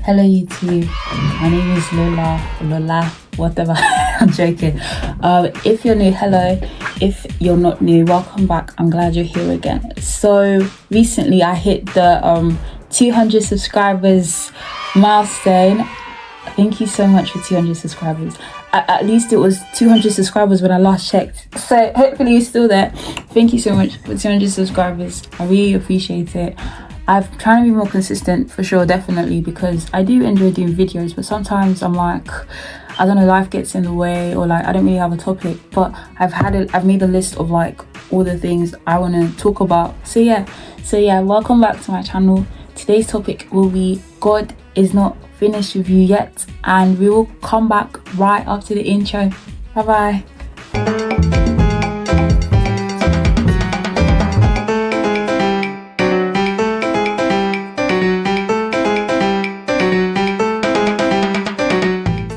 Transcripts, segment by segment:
Hello YouTube, my name is Lola, whatever. I'm joking. If you're new, hello. If you're not new, welcome back. I'm glad you're here again. So recently I hit the 200 subscribers milestone. Thank you so much for 200 subscribers. At least it was 200 subscribers when I last checked, so hopefully you're still there. Thank you so much for 200 subscribers. I really appreciate it. I'm trying to be more consistent for sure, definitely, because I do enjoy doing videos, but sometimes I'm like, I don't know, life gets in the way, or like I don't really have a topic. But I've made a list of like all the things I want to talk about. So yeah, welcome back to my channel. Today's topic will be God is not finished with you yet, and we will come back right after the intro. Bye bye.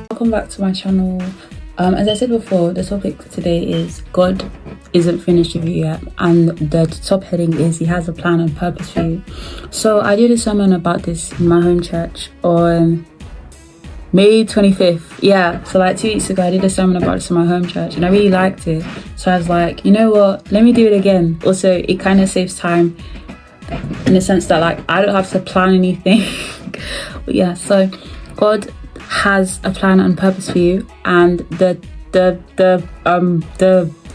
Welcome back to my channel. As I said before, the topic today is God isn't finished with you yet, and the top heading is He has a plan and purpose for you. So I did a sermon about this in my home church on May 25th. Yeah, so like 2 weeks ago I did a sermon about this in my home church, and I really liked it. So I was like, you know what, let me do it again. Also, it kind of saves time in the sense that like I don't have to plan anything. But yeah, so God has a plan and purpose for you, and it's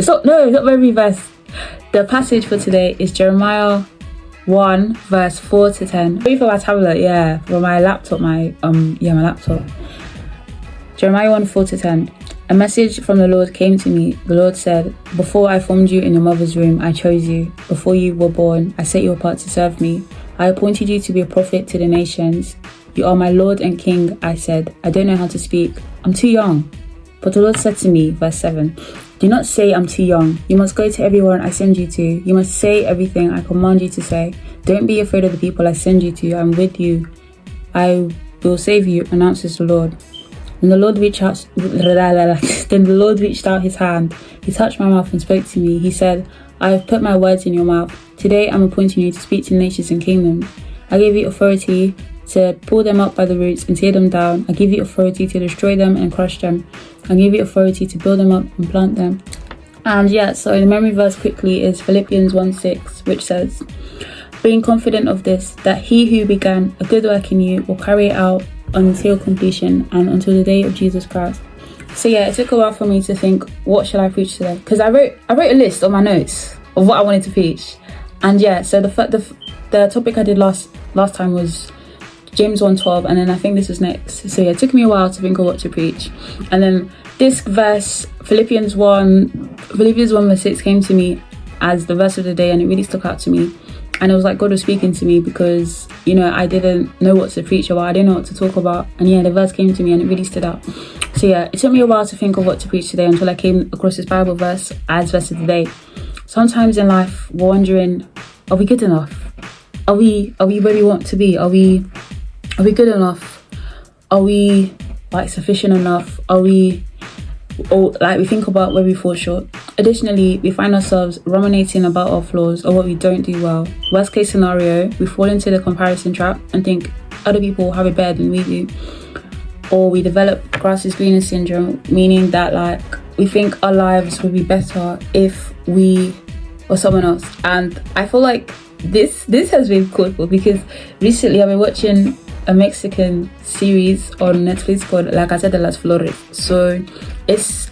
not very verse. The passage for today is Jeremiah 1 verse 4 to 10. Maybe for my tablet, for my laptop, my laptop. Jeremiah 1 4 to 10. A message from the Lord came to me. The Lord said, before I formed you in your mother's womb, I chose you. Before you were born, I set you apart to serve me. I appointed you to be a prophet to the nations. You are my Lord and King, I said. I don't know how to speak. I'm too young. But the Lord said to me, verse 7, do not say I'm too young. You must go to everyone I send you to. You must say everything I command you to say. Don't be afraid of the people I send you to. I'm with you. I will save you, announces the Lord. Then the Lord reached out his hand. He touched my mouth and spoke to me. He said, I have put my words in your mouth. Today I'm appointing you to speak to nations and kingdoms. I gave you authority to pull them up by the roots and tear them down. I give you authority to destroy them and crush them. I give you authority to build them up and plant them. And yeah, so the memory verse quickly is Philippians 1:6, which says, being confident of this, that he who began a good work in you will carry it out until completion and until the day of Jesus Christ. So yeah, it took a while for me to think, what should I preach today? Because I wrote a list on my notes of what I wanted to preach. And yeah, so the topic I did last time was James 1:12, and then I think this was next. So yeah, it took me a while to think of what to preach. And then this verse, Philippians 1 verse 6 came to me as the verse of the day, and it really stuck out to me. And it was like God was speaking to me because, you know, I didn't know what to preach about. I didn't know what to talk about. And yeah, the verse came to me and it really stood out. So yeah, it took me a while to think of what to preach today until I came across this Bible verse as verse of the day. Sometimes in life, we're wondering, are we good enough? Are we where we want to be? Are we good enough? Are we like sufficient enough? We think about where we fall short. Additionally, we find ourselves ruminating about our flaws or what we don't do well. Worst case scenario, we fall into the comparison trap and think other people have it better than we do. Or we develop grass is greener syndrome, meaning that like we think our lives would be better if we were someone else. And I feel like this has been cool because recently I've been watching a Mexican series on Netflix called La Casa de las Flores. So it's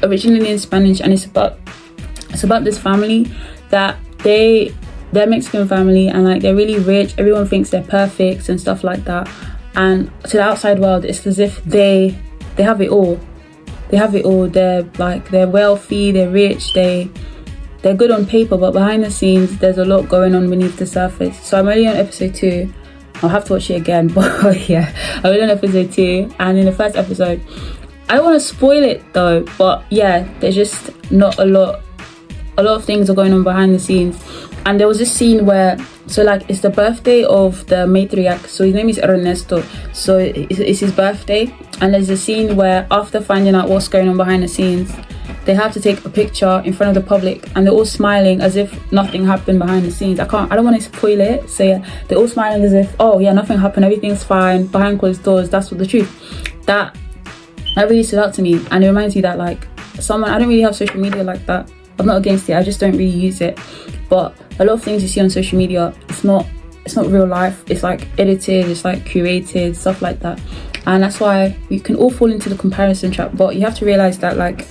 originally in Spanish, and it's about this family that they're a Mexican family, and like they're really rich. Everyone thinks they're perfect and stuff like that. And to the outside world, it's as if they have it all. They have it all. They're wealthy, they're rich, they're good on paper, but behind the scenes there's a lot going on beneath the surface. So I'm only on episode 2. I'll have to watch it again, but yeah, I'm only on episode 2, and in the first episode, I don't want to spoil it though, but yeah, there's just not a lot of things are going on behind the scenes. And there was this scene where, so like it's the birthday of the matriarch, so his name is Ernesto, so it's his birthday, and there's a scene where after finding out what's going on behind the scenes, they have to take a picture in front of the public and they're all smiling as if nothing happened behind the scenes. I don't want to spoil it, so yeah, they're all smiling as if, oh yeah, nothing happened, everything's fine behind closed doors. That's what the truth. That really stood out to me, and it reminds me that like I don't really have social media like that. I'm not against it, I just don't really use it. But a lot of things you see on social media, it's not real life. It's like edited, it's like curated, stuff like that. And that's why you can all fall into the comparison trap. But you have to realize that like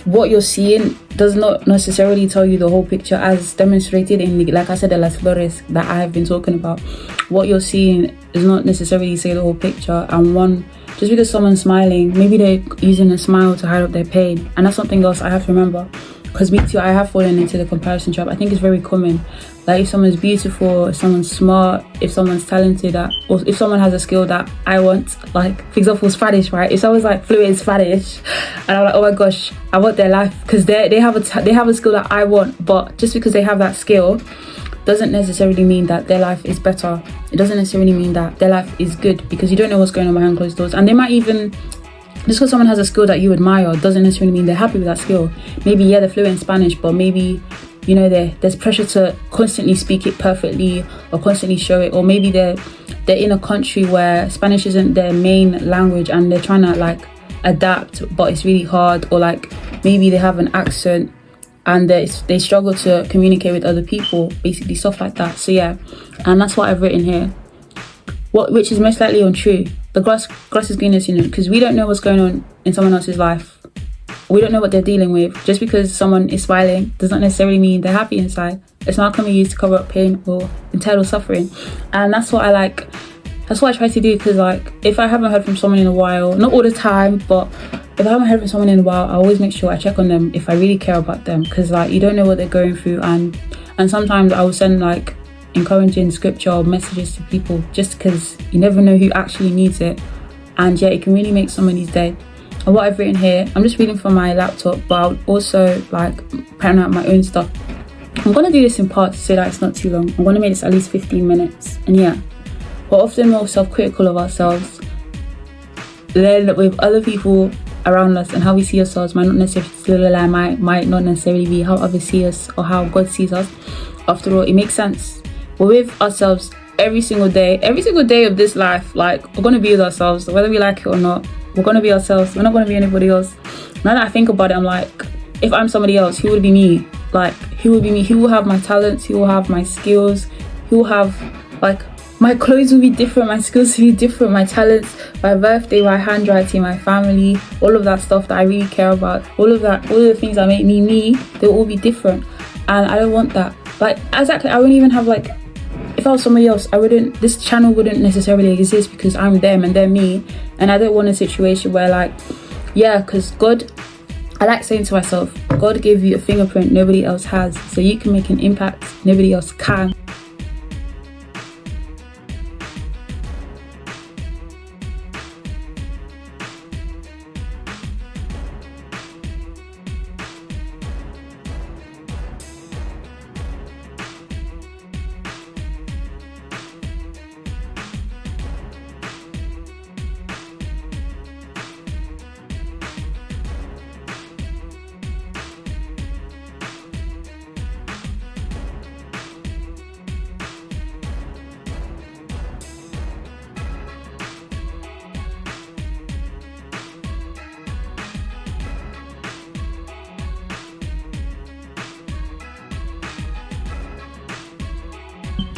what you're seeing does not necessarily tell you the whole picture, as demonstrated in the, like I said, the Las Flores that I have been talking about. What you're seeing does not necessarily say the whole picture. And just because someone's smiling, maybe they're using a smile to hide up their pain, and that's something else I have to remember. Because me too, I have fallen into the comparison trap. I think it's very common. Like if someone's beautiful, if someone's smart, if someone's talented, or if someone has a skill that I want, like for example Spanish, right? If someone's like fluent in Spanish and I'm like, oh my gosh, I want their life, because they have a skill that I want. But just because they have that skill doesn't necessarily mean that their life is better. It doesn't necessarily mean that their life is good, because you don't know what's going on behind closed doors. And they might even, just because someone has a skill that you admire doesn't necessarily mean they're happy with that skill. Maybe yeah, they're fluent in Spanish, but maybe, you know, there's pressure to constantly speak it perfectly or constantly show it. Or maybe they're in a country where Spanish isn't their main language and they're trying to like adapt, but it's really hard. Or like maybe they have an accent and they struggle to communicate with other people, basically stuff like that. So yeah, and that's what I've written here, which is most likely untrue. The grass is greener, you know, because we don't know what's going on in someone else's life. We don't know what they're dealing with. Just because someone is smiling does not necessarily mean they're happy inside. It's not coming used to cover up pain or internal suffering. And that's what I like. That's what I try to do, because like if I haven't heard from someone in a while, not all the time, but if I haven't heard from someone in a while, I always make sure I check on them if I really care about them, because like you don't know what they're going through. And sometimes I will send like encouraging scripture or messages to people, just because you never know who actually needs it. And yeah, it can really make somebody's day. And what I've written here, I'm just reading from my laptop, but I'll also like pen out my own stuff. I'm gonna do this in parts so that it's not too long. I'm gonna make this at least 15 minutes. And yeah, we're often more self-critical of ourselves than with other people around us, and how we see ourselves might not necessarily be how others see us or how God sees us. After all, it makes sense. We're with ourselves every single day of this life. Like, we're gonna be with ourselves whether we like it or not. We're gonna be ourselves. We're not gonna be anybody else. Now that I think about it, I'm like, if I'm somebody else, who would be me? Like, who would be me? Who will have my talents? Who will have my skills? Who will have, like, my clothes will be different, my skills will be different, my talents, my birthday, my handwriting, my family, all of that stuff that I really care about, all of the things that make me, they'll all be different. And I don't want that. Like, exactly, I wouldn't even have, like, if I was somebody else, this channel wouldn't necessarily exist, because I'm them and they're me. And I don't want a situation where, like, yeah, because God, I like saying to myself, God gave you a fingerprint nobody else has, so you can make an impact nobody else can.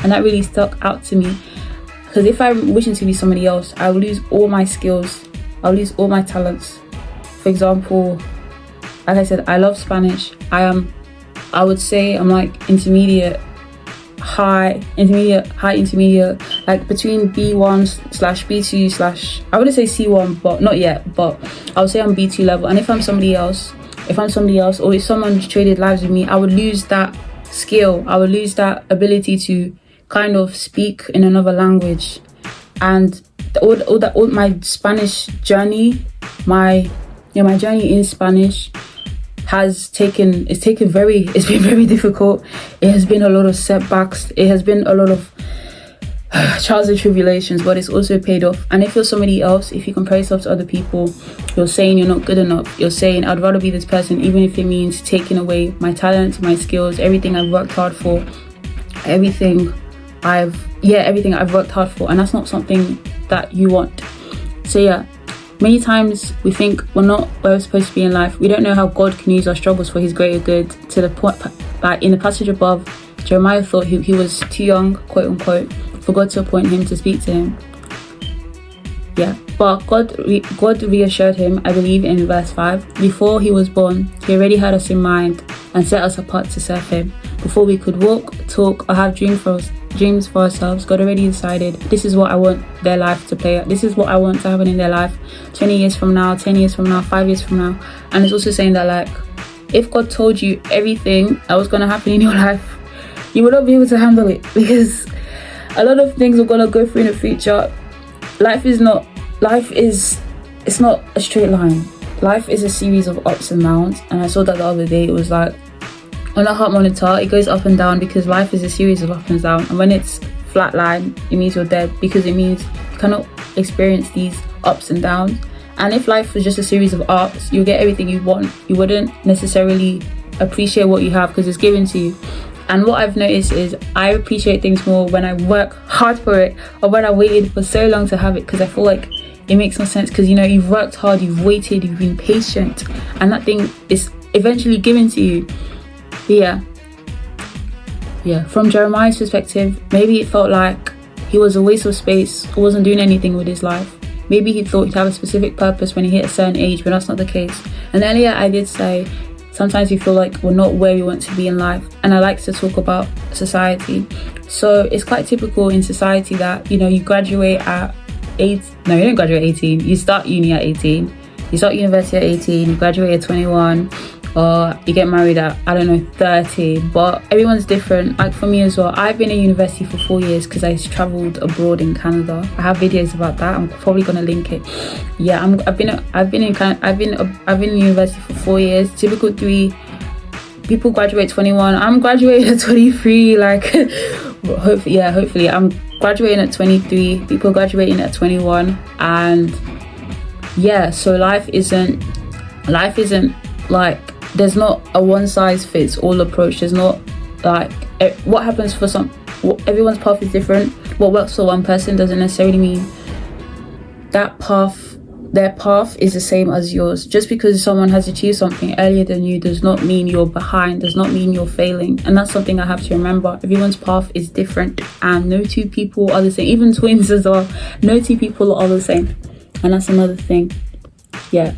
And that really stuck out to me, because if I'm wishing to be somebody else, I will lose all my skills, I'll lose all my talents. For example, like I said, I love Spanish. I would say I'm like intermediate, high, like between B1/B2/ I wouldn't say C1, but not yet, but I would say I'm B2 level. And if I'm somebody else, or if someone traded lives with me, I would lose that skill, I would lose that ability to kind of speak in another language. And all my Spanish journey, my journey in Spanish it's been very difficult. It has been a lot of setbacks. It has been a lot of trials and tribulations, but it's also paid off. And if you're somebody else, if you compare yourself to other people, you're saying you're not good enough. You're saying I'd rather be this person, even if it means taking away my talents, my skills, everything I've worked hard for, everything I've worked hard for. And that's not something that you want. So yeah, many times we think we're not where we're supposed to be in life. We don't know how God can use our struggles for his greater good, to the point, like in the passage above, Jeremiah thought he was too young, quote unquote, for God to appoint him to speak to him. Yeah, but God reassured him, I believe in verse 5, before he was born, he already had us in mind and set us apart to serve him. Before we could walk, talk, or have dreams for ourselves, God already decided, this is what I want their life to play out. This is what I want to happen in their life 20 years from now, 10 years from now, 5 years from now. And it's also saying that, like, if God told you everything that was going to happen in your life, you would not be able to handle it, because a lot of things are going to go through in the future. It's not a straight line. Life is a series of ups and downs. And I saw that the other day. It was like, on a heart monitor, it goes up and down because life is a series of up and down. And when it's flat line, it means you're dead, because it means you cannot experience these ups and downs. And if life was just a series of ups, you'll get everything you want. You wouldn't necessarily appreciate what you have because it's given to you. And what I've noticed is I appreciate things more when I work hard for it, or when I waited for so long to have it, because I feel like it makes no sense, because, you know, you've worked hard, you've waited, you've been patient, and that thing is eventually given to you. But yeah, from Jeremiah's perspective, maybe it felt like he was a waste of space, or wasn't doing anything with his life. Maybe he thought he'd have a specific purpose when he hit a certain age, but that's not the case. And earlier I did say, sometimes we feel like we're not where we want to be in life. And I like to talk about society. So it's quite typical in society that, you know, you graduate at 8. No, you don't graduate at 18. You start uni at 18. You start university at 18. You graduate at 21. Or you get married at, 30. But everyone's different. Like for me as well, I've been in university for 4 years because I travelled abroad in Canada. I have videos about that. I'm probably gonna link it. Yeah, I've been in university for 4 years. Typical 3 people graduate 21. I'm graduating at 23. Like, hopefully I'm graduating at 23. People graduating at 21, and yeah. So life isn't like, there's not a one size fits all approach. There's not like what happens for everyone's path is different. What works for one person doesn't necessarily mean their path is the same as yours. Just because someone has achieved something earlier than you does not mean you're behind, does not mean you're failing. And that's something I have to remember. Everyone's path is different, and no two people are the same. Even twins as well, no two people are the same. And that's another thing. Yeah,